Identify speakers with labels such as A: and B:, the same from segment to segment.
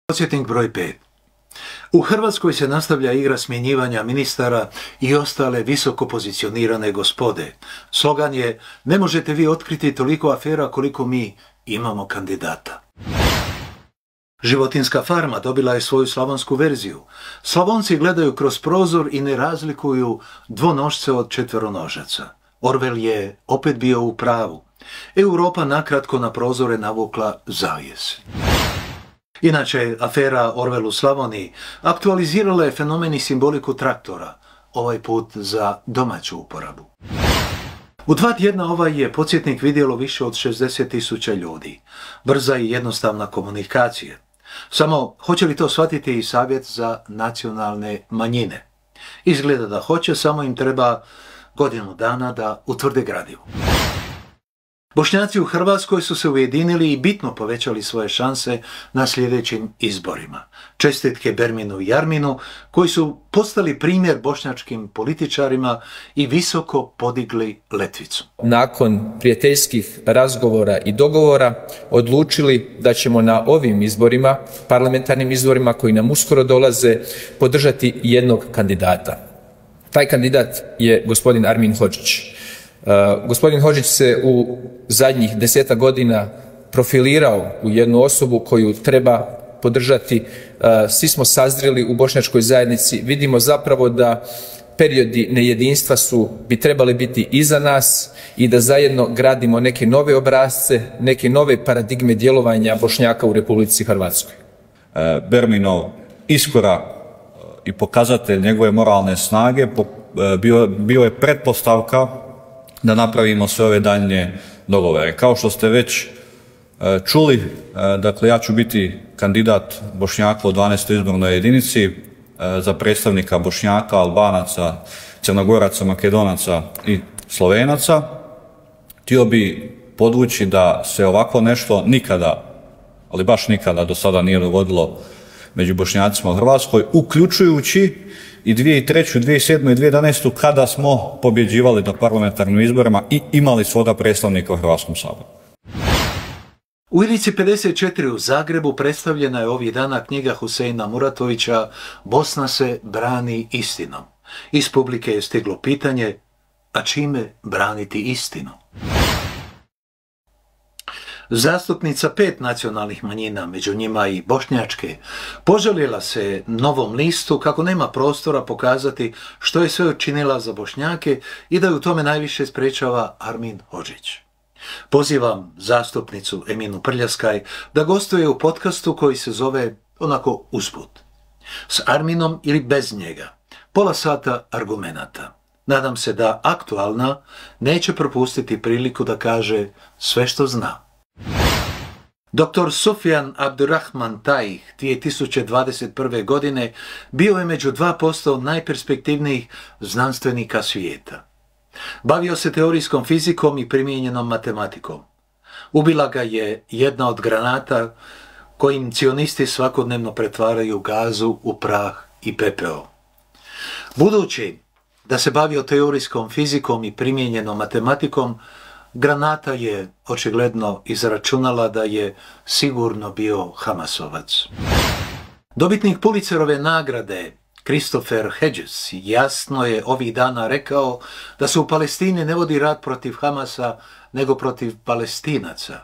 A: Podsjetnik broj 5. U Hrvatskoj se nastavlja igra smjenjivanja ministara i ostale visoko pozicionirane gospode. Slogan je: ne možete vi otkriti toliko afera koliko mi imamo kandidata. Životinjska farma dobila je svoju slavonsku verziju. Slavonci gledaju kroz prozor i ne razlikuju dvonožce od četveronožaca. Orwell je opet bio u pravu. Europa nakratko na prozore navukla zavjese. Inače, afera Orwell u Slavoniji aktualizirala je fenomen i simboliku traktora, ovaj put za domaću uporabu. U 2 tjedna ovaj je podsjetnik vidjelo više od 60.000 ljudi. Brza i jednostavna komunikacija. Samo, hoće li to shvatiti i Savjet za nacionalne manjine? Izgleda da hoće, samo im treba godinu dana da utvrde gradivo. Bošnjaci u Hrvatskoj su se ujedinili i bitno povećali svoje šanse na sljedećim izborima. Čestitke Berminu i Jarminu, koji su postali primjer bošnjačkim političarima i visoko podigli letvicu.
B: Nakon prijateljskih razgovora i dogovora odlučili da ćemo na ovim izborima, parlamentarnim izborima koji nam uskoro dolaze, podržati jednog kandidata. Taj kandidat je gospodin Armin Hodžić. Gospodin Hodžić se u zadnjih 10 godina profilirao u jednu osobu koju treba podržati. Svi smo sazreli u bošnjačkoj zajednici. Vidimo zapravo da periodi nejedinstva bi trebali biti iza nas i da zajedno gradimo neke nove obrasce, neke nove paradigme djelovanja Bošnjaka u Republici Hrvatskoj.
C: Berminov iskorak i pokazatelj njegove moralne snage bio je pretpostavka da napravimo sve ove daljnje dogovore. Kao što ste već čuli, dakle ja ću biti kandidat Bošnjaka u 12. izbornoj jedinici za predstavnika Bošnjaka, Albanaca, Crnogoraca, Makedonaca i Slovenaca. Htio bi podvući da se ovako nešto nikada, ali baš nikada do sada nije dogodilo među Bošnjacima u Hrvatskoj, uključujući i 2003., 2007. i 2011. kada smo pobjeđivali na parlamentarnim izborima i imali svoga predstavnika u Hrvatskom saboru.
A: U Ilici 54 u Zagrebu predstavljena je ovih dana knjiga Huseina Muratovića Bosna se brani istinom. Iz publike je stiglo pitanje: a čime braniti istinu? Zastupnica 5 nacionalnih manjina, među njima i bošnjačke, požalila se Novom listu kako nema prostora pokazati što je sve učinila za Bošnjake i da ju u tome najviše sprečava Armin Hodžić. Pozivam zastupnicu Eminu Prljaskaj da gostuje u podcastu koji se zove onako usput. S Arminom ili bez njega. Pola sata argumenata. Nadam se da aktualna neće propustiti priliku da kaže sve što zna. Dr. Sufjan Abdurrahman Taih 2021. godine bio je među 2% najperspektivnijih znanstvenika svijeta. Bavio se teorijskom fizikom i primijenjenom matematikom. Ubila ga je jedna od granata kojim cionisti svakodnevno pretvaraju gazu u prah i pepeo. Budući da se bavio teorijskom fizikom i primijenjenom matematikom, granata je očigledno izračunala da je sigurno bio Hamasovac. Dobitnik Pulitzerove nagrade Christopher Hedges jasno je ovih dana rekao da se u Palestini ne vodi rat protiv Hamasa nego protiv Palestinaca.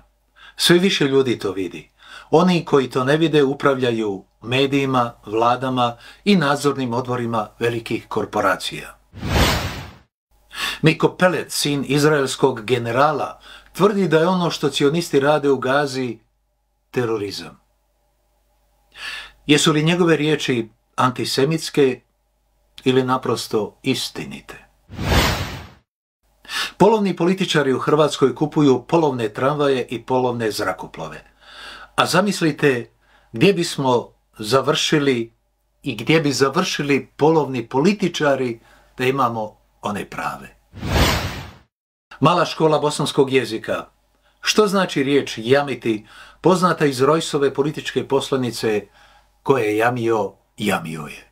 A: Sve više ljudi to vidi. Oni koji to ne vide upravljaju medijima, vladama i nadzornim odborima velikih korporacija. Miko Pelet, sin izraelskog generala, tvrdi da je ono što cionisti rade u Gazi terorizam. Jesu li njegove riječi antisemitske ili naprosto istinite? Polovni političari u Hrvatskoj kupuju polovne tramvaje i polovne zrakoplove. A zamislite gdje bismo završili i gdje bi završili polovni političari da imamo one prave. Mala škola bosanskog jezika. Što znači riječ jamiti, poznata iz Rojsove političke poslanice: ko je jamio, jamio je.